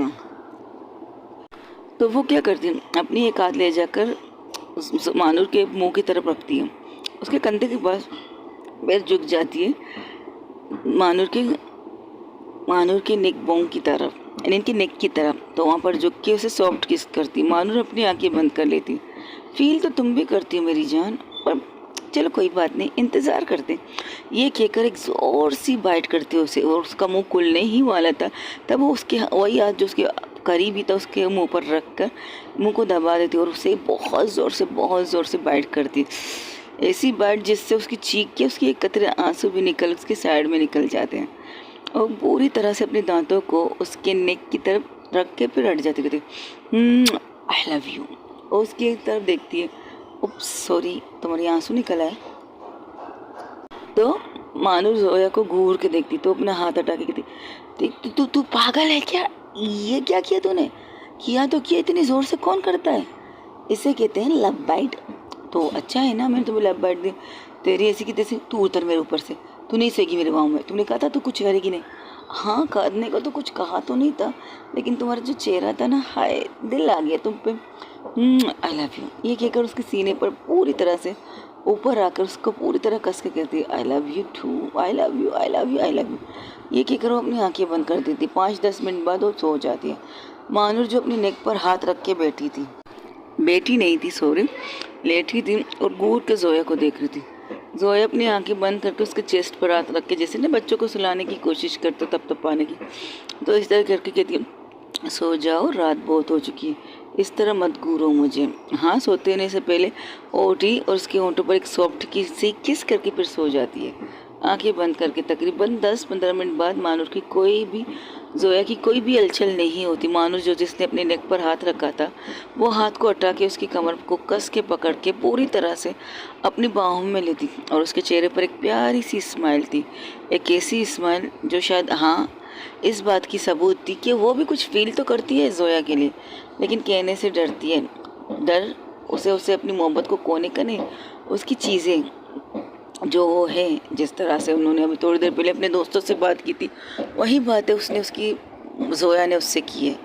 है अपनी एक हाथ ले जाकर मानूर के मुंह की तरफ रखती है, उसके कंधे के पास पैर झुक जाती है, मानूर के नेक बोन की तरफ, यानी इनकी नेक की तरफ। तो वहाँ पर झुक के उसे सॉफ्ट किस करती। मानूर अपनी आंखें बंद कर लेती। फील तो तुम भी करती हो मेरी जान, पर चलो कोई बात नहीं, इंतज़ार करते। ये कहकर एक ज़ोर सी बाइट करती है उसे, और उसका मुंह खुलने ही वाला था तब वो उसके वही हाथ जो उसके करीब ही था उसके मुंह पर रख कर मुँह को दबा देती और उसे बहुत ज़ोर से बाइट करती। ऐसी बाइट जिससे उसकी चीख के उसके एक कतरे आंसू भी निकल उसके साइड में निकल जाते हैं, और पूरी तरह से अपने दांतों को उसके नेक की तरफ रख के फिर हट जाती, कहती आई लव यू। और उसकी तरफ देखती है, उप्स सॉरी, तुम्हारी आंसू निकला है। तो मानूर जोया को घूर के देखती तो अपना हाथ हटा के कहती, तू पागल है क्या? ये क्या किया तूने? किया तो किया, इतनी ज़ोर से कौन करता है? इसे कहते हैं लव बाइट। तो अच्छा है ना, मैंने तुम्हें लव बाइट दी। तेरी ऐसी की तैसी, तू उतर मेरे ऊपर से, तू नहीं सोएगी मेरे गाँव में। तुमने कहा था तू कुछ करेगी नहीं। हाँ, करने को तो कुछ कहा तो नहीं था, लेकिन तुम्हारा जो चेहरा था ना, हाय दिल आ गया तुम पे। आई लव यू। ये कहकर उसके सीने पर पूरी तरह से ऊपर आकर उसको पूरी तरह कस के कहती है, I love you too, I love you, I love you, I love you. ये कहकर वो अपनी आंखें बंद कर देती। 5-10 मिनट बाद वो सो जाती है। मानूर जो अपनी नेक पर हाथ रख के बैठी नहीं थी, सॉरी, लेटी थी और घूर के जोया को देख रही थी। जोया अपनी आंखें बंद करके उसके चेस्ट पर हाथ रख के, जैसे ना बच्चों को सुलाने की कोशिश करते तप पाने की, तो इस तरह करके कहती है, सो जाओ, रात बहुत हो चुकी है, इस तरह मत घूरो मुझे। हाँ, सोते होने से पहले ओटी और उसके होंठों पर एक सॉफ्ट किस करके फिर सो जाती है आंखें बंद करके। तकरीबन 10-15 मिनट बाद मानूर की जोया की कोई भी हलचल नहीं होती। मानूर जिसने अपने नेक पर हाथ रखा था, वो हाथ को हटा के उसकी कमर को कस के पकड़ के पूरी तरह से अपनी बाहों में लेती और उसके चेहरे पर एक प्यारी सी स्माइल थी, एक ऐसी स्माइल जो शायद इस बात की सबूत थी कि वो भी कुछ फील तो करती है जोया के लिए, लेकिन कहने से डरती है। डर उसे अपनी मोहब्बत को कोने का नहीं, उसकी चीज़ें जो वो है, जिस तरह से उन्होंने अभी थोड़ी देर पहले अपने दोस्तों से बात की थी, वही बातें जोया ने उससे की है।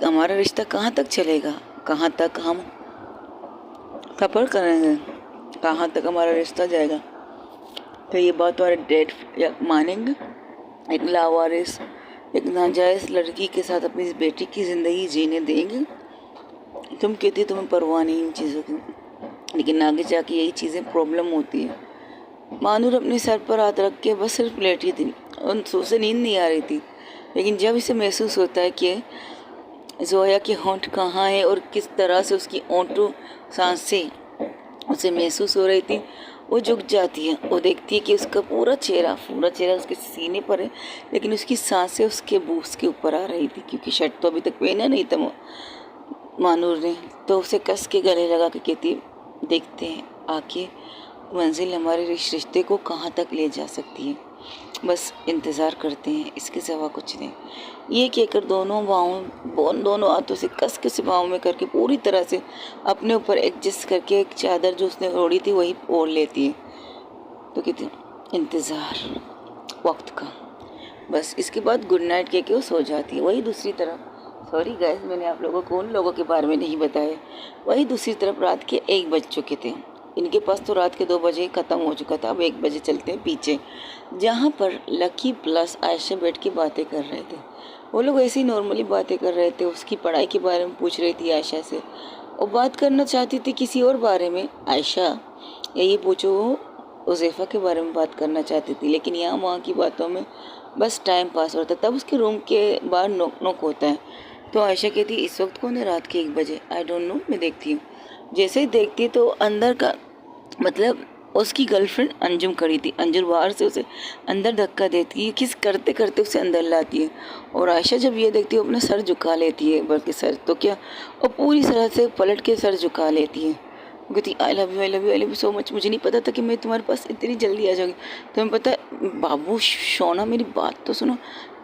हमारा रिश्ता कहाँ तक चलेगा, कहाँ तक हम सफ़र करेंगे, कहाँ तक हमारा रिश्ता जाएगा। तो ये बात तुम्हारे डैड या मानेंगे? एक लावारिस, एक नाजायज़ लड़की के साथ अपनी बेटी की ज़िंदगी जीने देंगे? तुम कहती तुम्हें परवाह नहीं इन चीज़ों की, लेकिन आगे जाके यही चीज़ें प्रॉब्लम होती है। मानूर अपने सर पर हाथ रख के बस सिर्फ लेटी थी, उसे नींद नहीं आ रही थी, लेकिन जब इसे महसूस होता है कि जोया के होंठ कहाँ है और किस तरह से उसकी ओंठों सांसें उसे महसूस हो रही थी, वो झुक जाती है। वो देखती है कि उसका पूरा चेहरा उसके सीने पर है, लेकिन उसकी सांसें उसके बूस के ऊपर आ रही थी, क्योंकि शर्ट तो अभी तक पहना नहीं था मानूर ने। तो उसे कस के गले लगा के कहती, देखते हैं आके मंजिल हमारे रिश्ते को कहाँ तक ले जा सकती है, बस इंतज़ार करते हैं, इसके सिवा कुछ नहीं। ये कहकर दोनों हाथों से कस के उसे बाहों में करके पूरी तरह से अपने ऊपर एडजस्ट करके एक चादर जो उसने ओढ़ी थी वही ओढ़ लेती है। तो कहती इंतज़ार वक्त का, बस इसके बाद गुड नाइट कह के वो सो जाती है। वही दूसरी तरफ, सॉरी गाइस, मैंने आप लोगों को उन लोगों के बारे में नहीं बताया, वही दूसरी तरफ रात के 1 बज चुके थे। इनके पास तो रात के 2 बजे ख़त्म हो चुका था। अब 1 बजे चलते हैं पीछे, जहाँ पर लकी प्लस आयशा बैठ के बातें कर रहे थे। वो लोग ऐसे ही नॉर्मली बातें कर रहे थे, उसकी पढ़ाई के बारे में पूछ रही थी आयशा से, और बात करना चाहती थी किसी और बारे में। आयशा, ये पूछो उज़ैफ़ा के बारे में बात करना चाहती थी, लेकिन यहाँ वहाँ की बातों में बस टाइम पास होता है। तब उसके रूम के बाहर नॉक नॉक होता है, तो आयशा कहती है इस वक्त कौन है, रात के 1 बजे, आई डोंट नो, मैं देखती हूँ। जैसे ही देखती है तो अंदर का मतलब उसकी गर्लफ्रेंड अंजुम खड़ी थी। अंजुम बाहर से उसे अंदर धक्का देती है, किस करते करते उसे अंदर लाती है, और आयशा जब ये देखती है अपना सर झुका लेती है, बल्कि सर तो क्या, और पूरी तरह से पलट के सर झुका लेती है। वो कहती आई love you, I love you, I love you so much. मुझे नहीं पता था कि मैं तुम्हारे पास इतनी जल्दी आ जाऊँगी। तुम्हें पता है बाबू शोना, मेरी बात तो सुनो।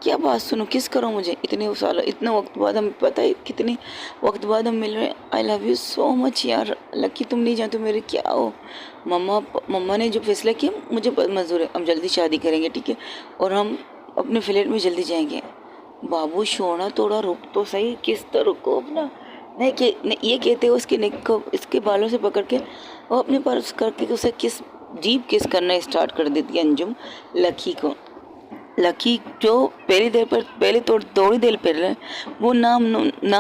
क्या बात सुनो, किस करो मुझे, इतने साल, इतना वक्त बाद हम, पता है कितने वक्त बाद हम मिल रहे हैं। आई लव यू सो मच यार, लकी तुम नहीं जानते मेरे क्या हो। मम्मा ने जो फैसला किया मुझे मंजूर है, हम जल्दी शादी करेंगे, ठीक है, और हम अपने फ्लैट में जल्दी जाएंगे। बाबू शोना थोड़ा रुक तो सही, किस तो रुको अपना। नहीं, ये कहते हो उसके नेक को इसके बालों से पकड़ के और अपने पास करके उसे किस डीप किस करना स्टार्ट कर देती है अंजुम लकी को। लकी जो पहले थोड़ी देर पहले वो ना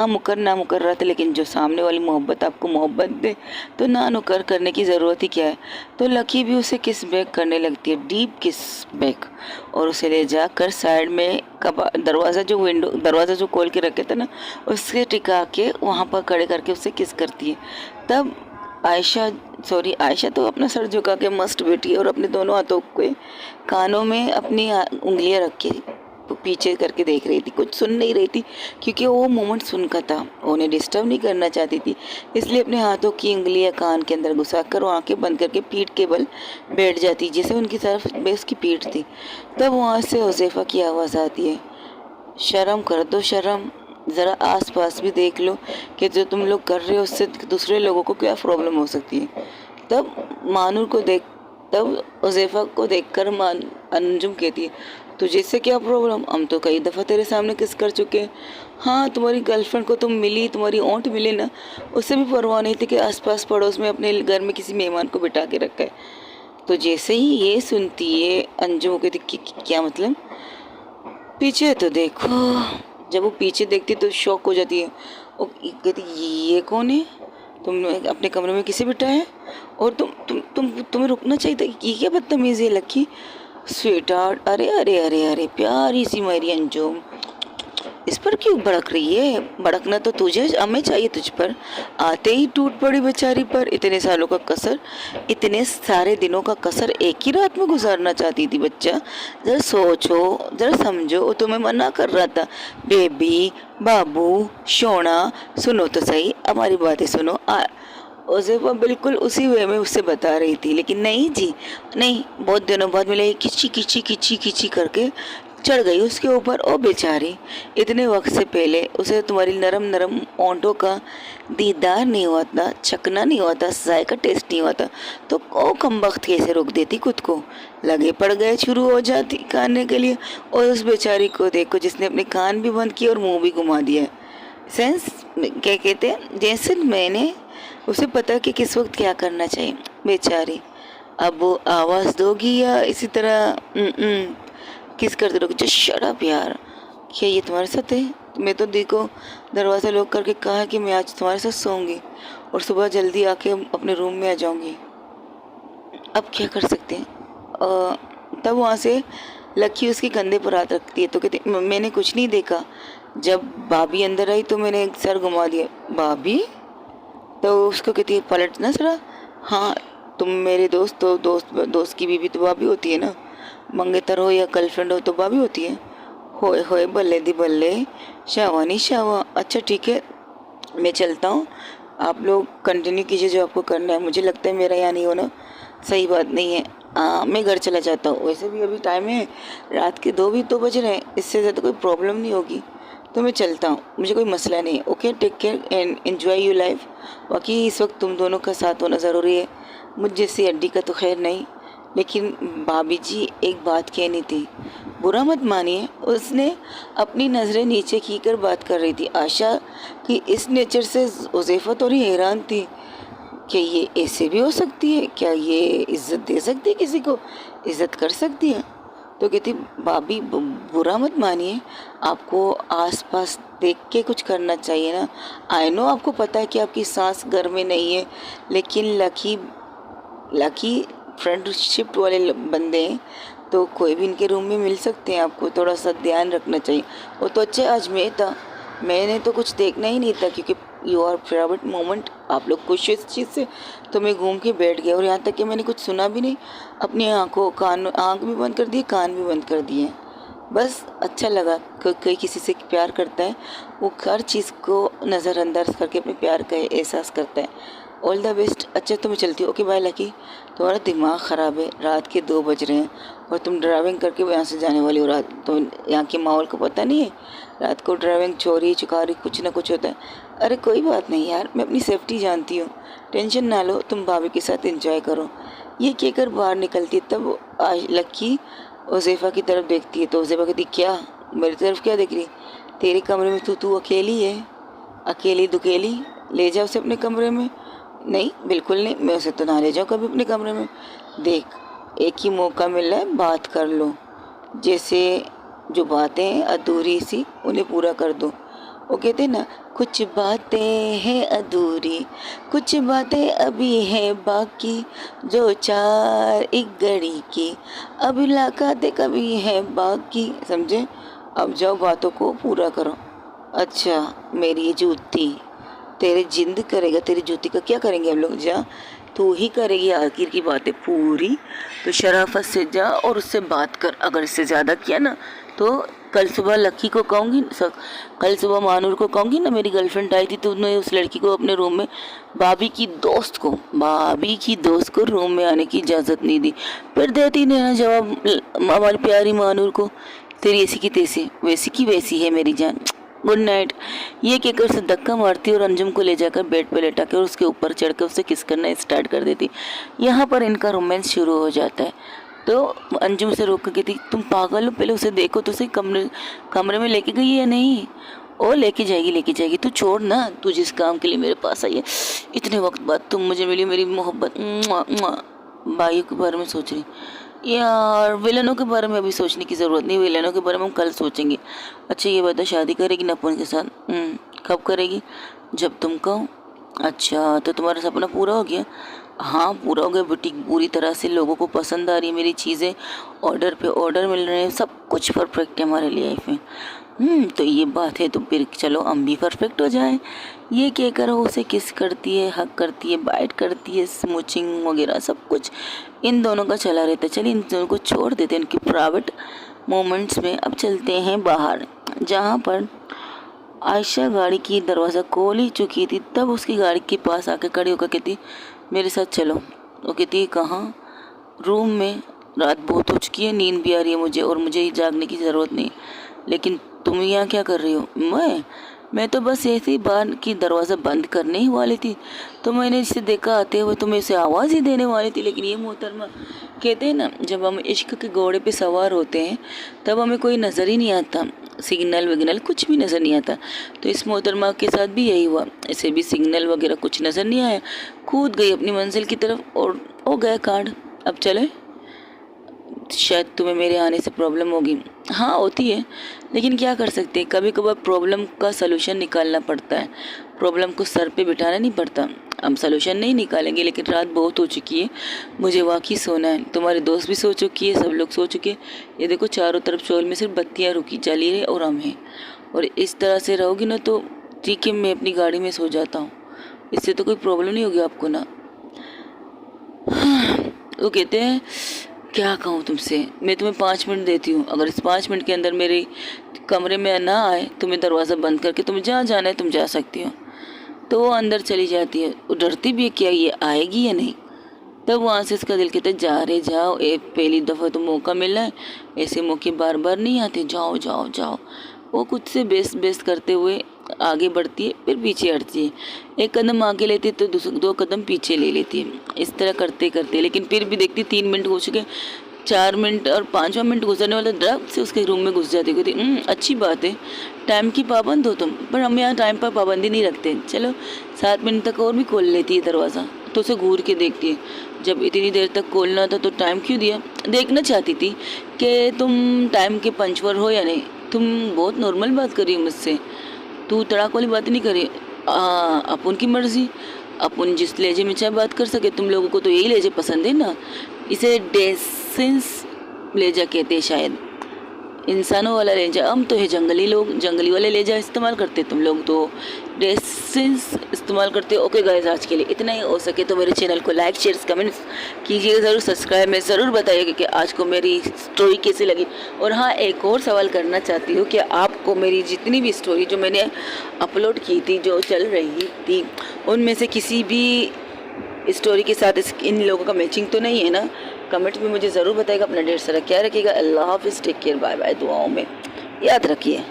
मुकर रहा था, लेकिन जो सामने वाली मोहब्बत आपको मोहब्बत दे तो ना नुकर करने की ज़रूरत ही क्या है। तो लकी भी उसे किस बैक करने लगती है, डीप किस बैक, और उसे ले जाकर साइड में दरवाज़ा जो खोल के रखे थे ना, उससे टिका के वहाँ पर खड़े करके उसे किस करती है। तब आयशा तो अपना सर झुका के मस्त बैठी है और अपने दोनों हाथों के कानों में अपनी उंगलियां रख के पीछे करके देख रही थी, कुछ सुन नहीं रही थी, क्योंकि वो मोमेंट सुनका था, उन्हें डिस्टर्ब नहीं करना चाहती थी, इसलिए अपने हाथों की उंगलियां कान के अंदर घुसाकर और आंखें बंद करके पीठ के बल बैठ जाती, जैसे उनकी तरफ बेस की पीठ थी। तब वहाँ से हुज़ैफ़ा की आवाज़ आती है, शर्म कर दो, शर्म, ज़रा आस पास भी देख लो कि जो तुम लोग कर रहे हो उससे दूसरे लोगों को क्या प्रॉब्लम हो सकती है। तब हुज़ैफ़ा को देखकर अंजुम कहती है तुझे इससे क्या प्रॉब्लम, हम तो कई दफ़ा तेरे सामने किस कर चुके हैं। हाँ, तुम्हारी गर्लफ्रेंड को तुम मिली, तुम्हारी ओंट मिली ना, उससे भी परवाह नहीं थी कि आसपास पड़ोस में अपने घर में किसी मेहमान को बिठा के रखा है। तो जैसे ही ये सुनती है अंजुम कहती क्या मतलब, पीछे तो देखो। जब वो पीछे देखती तो शॉक हो जाती है, और कहती ये कौन है, तुमने अपने कमरे में किसे बिठाया है, और तुम्हें रुकना चाहिए था, ये क्या बदतमीज़ी है लकी, स्वीट हार्ट, अरे अरे अरे अरे प्यारी सी मेरी अंजुम, इस पर क्यों भड़क रही है, भड़कना तो तुझे, हमें चाहिए तुझ पर, आते ही टूट पड़ी बेचारी पर, इतने सालों का कसर, इतने सारे दिनों का कसर एक ही रात में गुजारना चाहती थी। बच्चा जरा सोचो, जरा समझो, वो तुम्हें मना कर रहा था, बेबी बाबू शोना सुनो तो सही, हमारी बातें सुनो। उज़ैफ़ा बिल्कुल उसी वे में उससे बता रही थी, लेकिन नहीं जी नहीं, बहुत दिनों बाद मिले, खिची खिची खिची खिची करके चढ़ गई उसके ऊपर। ओ बेचारी, इतने वक्त से पहले उसे तुम्हारी नरम नरम ओंठों का दीदार नहीं हुआ था, चखना नहीं हुआ था, जायका टेस्ट नहीं हुआ था, तो ओ कमबख्त कैसे रोक देती खुद को, लगे पड़ गए शुरू हो जाती खाने के लिए। और उस बेचारी को देखो जिसने अपने कान भी बंद किए और मुंह भी घुमा दिया। सेंस क्या कहते हैं, जैसे मैंने उसे पता कि किस वक्त क्या करना चाहिए। बेचारी, अब वो आवाज़ दोगी या इसी तरह किस करते रहोगे, जस्ट शट अप यार, क्या ये तुम्हारे साथ है। मैं तो देखो दरवाज़ा लॉक करके कहा कि मैं आज तुम्हारे साथ सोऊंगी और सुबह जल्दी आके अपने रूम में आ जाऊंगी, अब क्या कर सकते हैं। तब वहाँ से लकी उसके कंधे पर हाथ रखती है, तो कहती मैंने कुछ नहीं देखा, जब भाभी अंदर आई तो मैंने सर घुमा दिया। भाभी, तो उसको कहती है पलटना जरा, हाँ तुम मेरे दोस्त की बीवी तो भाभी होती है ना, मंगेतर हो या गर्लफ्रेंड हो तो भाभी होती है। होए होए बल्ले दी बल्ले, शावा नहीं शावा। अच्छा ठीक है, मैं चलता हूँ, आप लोग कंटिन्यू कीजिए जो आपको करना है, मुझे लगता है मेरा यहाँ नहीं होना सही बात नहीं है। मैं घर चला जाता हूँ, वैसे भी अभी टाइम है, रात के 2 भी तो बज रहे हैं, इससे ज़्यादा कोई प्रॉब्लम नहीं होगी, तो मैं चलता हूँ, मुझे कोई मसला नहीं है। Okay, take care and enjoy your life. बाकी इस वक्त तुम दोनों का साथ होना ज़रूरी है, मुझ जैसी हड्डी का तो खैर नहीं। लेकिन भाभी जी एक बात कहनी थी, बुरा मत मानिए, उसने अपनी नज़रें नीचे की कर बात कर रही थी। आशा की इस नेचर से हुज़ैफ़ा थोड़ी हैरान थी कि ये ऐसे भी हो सकती है, क्या ये इज़्ज़त दे सकती है, किसी को इज़्ज़त कर सकती है। तो कहती भाभी बुरा मत मानिए, आपको आसपास देख के कुछ करना चाहिए ना। आई नो आपको पता है कि आपकी सास घर में नहीं है, लेकिन लकी फ्रेंडशिप वाले बंदे हैं तो कोई भी इनके रूम में मिल सकते हैं, आपको थोड़ा सा ध्यान रखना चाहिए। वो तो अच्छा अजमेर था, मैंने तो कुछ देखना ही नहीं था क्योंकि यू आर फेवरेट मोमेंट, आप लोग खुश इस चीज़ से तो मैं घूम के बैठ गया और यहाँ तक कि मैंने कुछ सुना भी नहीं, अपनी आँख भी बंद कर दिए, कान भी बंद कर दिए। बस अच्छा लगा कोई किसी से प्यार करता है वो हर चीज़ को नज़रअंदाज करके अपने प्यार का एहसास करता है। All the best. अच्छा तो मैं चलती हूँ, ओके बाय लकी। तुम्हारा दिमाग ख़राब है, रात के 2 बज रहे हैं और तुम ड्राइविंग करके यहाँ से जाने वाली हो रात, तो यहाँ के माहौल को पता नहीं है, रात को ड्राइविंग चोरी चुकारी कुछ ना कुछ होता है। अरे कोई बात नहीं यार, मैं अपनी सेफ्टी जानती हूँ, टेंशन ना लो, तुम भाभी के साथ एंजॉय करो। ये कहकर बाहर निकलती तब लक्की उज़ैफ़ा की तरफ देखती है तो उज़ैफ़ा कहती क्या मेरी तरफ क्या देख रही, तेरे कमरे में तू अकेली है, अकेली दुकेली, ले जाओ उसे अपने कमरे में। नहीं बिल्कुल नहीं, मैं उसे तो ना ले जाऊँ कभी अपने कमरे में। देख एक ही मौका मिल रहा है, बात कर लो, जैसे जो बातें हैं अधूरी सी उन्हें पूरा कर दो। वो कहते हैं ना, कुछ बातें हैं अधूरी, कुछ बातें अभी हैं बाकी, जो चार एक घड़ी की अब मुलाकातें कभी हैं बाकी। समझे? अब जाओ बातों को पूरा करो। अच्छा मेरी ये जूती तेरे जिंद करेगा, तेरी जूती का क्या करेंगे हम लोग? जा तू ही करेगी आखिर की बातें पूरी, तो शराफत से जा और उससे बात कर। अगर इससे ज़्यादा किया ना तो कल सुबह लक्की को कहूँगी, कल सुबह मानूर को कहूँगी ना मेरी गर्लफ्रेंड आई थी तो उन्होंने उस लड़की को अपने रूम में, भाभी की दोस्त को रूम में आने की इजाज़त नहीं दी। फिर देती नहीं ना जवाब हमारी प्यारी मानूर को, तेरी ऐसी की तैसी, वैसी की वैसी है मेरी जान, गुड नाइट। ये कहकर उसे धक्का मारती और अंजुम को ले जाकर बेड पर लेटा कर उसके ऊपर चढ़कर उसे किस करना स्टार्ट कर देती। यहाँ पर इनका रोमांस शुरू हो जाता है। तो अंजुम से रोक कर कहती तुम पागल हो, पहले उसे देखो तो सही, कमरे में लेके गई है या नहीं? ओ लेके जाएगी, तू छोड़ ना, तू जिस काम के लिए मेरे पास आई है, इतने वक्त बाद तुम मुझे मिली, मेरी मोहब्बत। भाइयों के बारे में सोच रही यार, विलनों के बारे में अभी सोचने की ज़रूरत नहीं, विलनों के बारे में हम कल सोचेंगे। अच्छा ये बता, शादी करेगी नपुन के साथ? कब करेगी? जब तुम कहो। अच्छा तो तुम्हारा सपना पूरा हो गया? हाँ पूरा हो गया, बुटीक पूरी तरह से लोगों को पसंद आ रही है, मेरी चीज़ें ऑर्डर पे ऑर्डर मिल रहे हैं, सब कुछ परफेक्ट है हमारे लाइफ में। तो ये बात है, तो फिर चलो हम भी परफेक्ट हो जाए। ये क्या करो, उसे किस करती है, हक करती है, बाइट करती है, स्मूचिंग वगैरह सब कुछ इन दोनों का चला रहता है। चलिए इन दोनों को छोड़ देते हैं इनकी प्राइवेट मोमेंट्स में। अब चलते हैं बाहर, जहाँ पर आयशा गाड़ी की दरवाज़ा खोल ही चुकी थी, तब उसकी गाड़ी के पास आकर खड़ी होकर कहती मेरे साथ चलो। वो कहती कहाँ? रूम में, रात बहुत हो चुकी है, नींद भी आ रही है मुझे और मुझे जागने की ज़रूरत नहीं, लेकिन तुम यहाँ क्या कर रही हो? मैं तो बस ऐसे ही बाहर की दरवाज़ा बंद करने ही वाली थी, तो मैंने इसे देखा आते हुए तो मैं इसे आवाज़ ही देने वाली थी। लेकिन ये मोहतरमा, कहते हैं ना जब हम इश्क के घोड़े पे सवार होते हैं तब हमें कोई नज़र ही नहीं आता, सिग्नल वगैरह कुछ भी नज़र नहीं आता। तो इस मोहतरमा के साथ भी यही हुआ, इसे भी सिग्नल वगैरह कुछ नज़र नहीं आया, कूद गई अपनी मंजिल की तरफ और हो गया कांड। अब चले, शायद तुम्हें मेरे आने से प्रॉब्लम होगी। हाँ होती है, लेकिन क्या कर सकते हैं, कभी कभार प्रॉब्लम का सलूशन निकालना पड़ता है, प्रॉब्लम को सर पे बिठाना नहीं पड़ता। हम सलूशन नहीं निकालेंगे, लेकिन रात बहुत हो चुकी है, मुझे वाकई सोना है, तुम्हारे दोस्त भी सो चुकी है, सब लोग सो चुके हैं। ये देखो चारों तरफ चौल में सिर्फ बत्तियाँ रुकी चली रही और हम हैं, और इस तरह से रहोगी ना तो ठीक है, मैं अपनी गाड़ी में सो जाता हूँ, इससे तो कोई प्रॉब्लम नहीं होगी आपको ना। वो कहते हैं क्या कहूँ तुमसे, मैं तुम्हें 5 मिनट देती हूँ, अगर इस 5 मिनट के अंदर मेरे कमरे में ना आए तो मैं दरवाज़ा बंद करके तुम्हें जहाँ जाना है तुम जा सकती हो। तो वो अंदर चली जाती है, वो डरती भी है क्या ये आएगी या नहीं। तब वहाँ से इसका दिल कहता है जा रे जाओ, पहली दफ़ा तो मौका मिला है, ऐसे मौके बार बार नहीं आते, जाओ जाओ जाओ। वो खुद से बेस्ट करते हुए आगे बढ़ती है, फिर पीछे हटती है, एक कदम आगे लेती है तो 2 कदम पीछे ले लेती है, इस तरह करते करते, लेकिन फिर भी देखती 3 मिनट हो चुके, 4 मिनट और 5वां मिनट गुजरने वाला, डर से उसके रूम में घुस जाती। कहती अच्छी बात है, टाइम की पाबंद हो तुम, पर हम यहाँ टाइम पर पाबंदी नहीं रखते, चलो 7 मिनट तक और भी खोल लेती है दरवाज़ा। तो उसे घूर के देखती है, जब इतनी देर तक खोलना था तो टाइम क्यों दिया? देखना चाहती थी कि तुम टाइम के पंचवर हो या नहीं। तुम बहुत नॉर्मल बात कर रही हो मुझसे, तू तड़ाक वाली बात नहीं करी। अपन की मर्जी, अपन जिस लहजे में चाहे बात कर सके, तुम लोगों को तो यही लहजे पसंद है ना, इसे डेसेंस लेजा कहते हैं शायद, इंसानों वाला लेजा। हम तो है जंगली लोग, जंगली वाले लेजा इस्तेमाल करते, तुम लोग तो डेसेंस इस्तेमाल करते हो। ओके गाइस, आज के लिए इतना ही। हो सके तो मेरे चैनल को लाइक शेयर कमेंट्स कीजिएगा ज़रूर, सब्सक्राइब में ज़रूर बताइएगा कि आज को मेरी स्टोरी कैसी लगी। और हाँ, एक और सवाल करना चाहती हूँ कि आपको मेरी जितनी भी स्टोरी जो मैंने अपलोड की थी, जो चल रही थी, उनमें से किसी भी स्टोरी के साथ इन लोगों का मैचिंग तो नहीं है ना? कमेंट में मुझे ज़रूर बताइएगा। अपना ढेर सारा ख्याल रखिएगा। अल्लाह हाफिज़, टेक केयर, बाय बाय। दुआओं में याद रखिए।